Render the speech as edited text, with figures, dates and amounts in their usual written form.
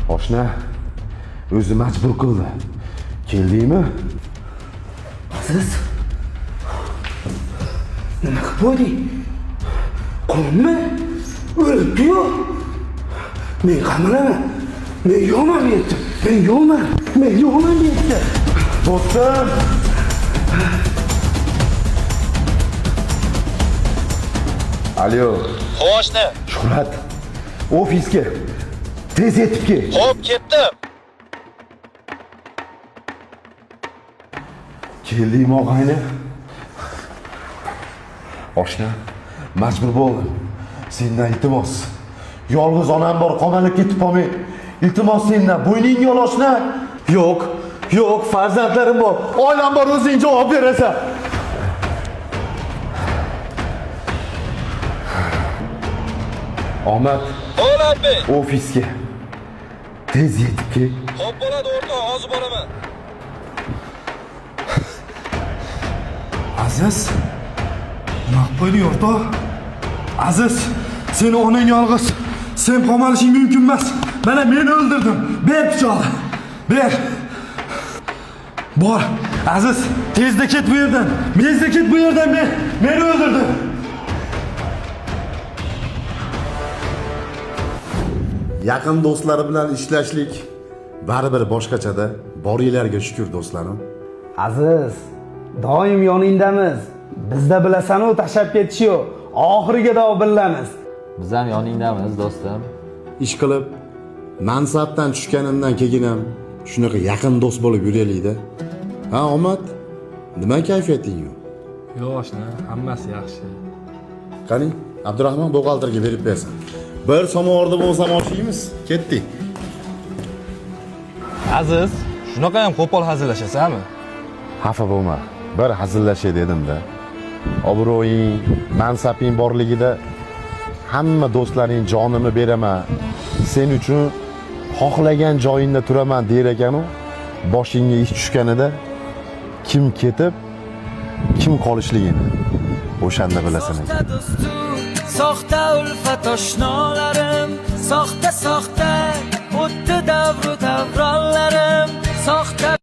Oshna, o'zi majbur qildi. Keldingmi? Aziz. Nima qilib qo'yding? Qo'lmi? O'libdi-yu. Men qamalaman. Men yo'qman deyapti. Men yo'qman deyapti. Do'stim! Alo. Xo'shni. Shuhrat. Ofisga. Tez yetib kel. Xo'p, ketdim. Keldingmi og'ayni? Oshna, majbur bo'ldim. Sendan iltimos. Yolg'iz onam bor, qamalib ketib qolmay. Iltimos sendan, bo'yningga ol oshna. Yo'q, farzandlarim bor. Oilam bor, o'zing javob berasan. Omad, Bo'ladi. ofisga. Tez yetib kel. Xo'p bo'ladi o'rtoq, hozir boraman. Aziz. Nima qilib qo'yding o'rtoq? Aziz, seni onang yolg'iz. Sen qamalishing mumkin emas. Mana men o'ldirdim. Ber pichoqni. Ber. Bor. Aziz, tezda ket bu yerdan. Tezda ket bu yerdan. Meni o'ldirdi. Yaqin do'stlari bilan ishlashlik baribir boshqachada. Boringlarga shukr do'stlarim. Aziz, doim yoningdamiz. Bizda bilasan-ku tashab ketish yo'q. Oxiriga do billamiz. Biz ham yoningdamiz do'stim. Ish qilib mansabdan tushganimdan keyin ham shunaqa yaqin do'st bo'lib yuraylik-da. Ha, Omad, nima kayfiyating yo'q? Yo'q oshna, hammasi yaxshi. Qani, Abdurahmon buxgalterga berib bersin. Bir samovarda bo'lsam oshiymiz. Ketdik. Aziz, shunaqa ham qo'pol hazillashasanmi? Xafa bo'lma. Bir hazillashay dedim-da. Obro'ying, mansabing borligida hamma do'stlaring jonimni beraman. Sen uchun xohlagan joyingda turaman der ekan-u, boshingga ish tushganida kim ketib, kim qolishligini o'shanda bilasan ekan. Soxta ulfat oshnolarim, soxta o'tdi davru davronlarim, soxta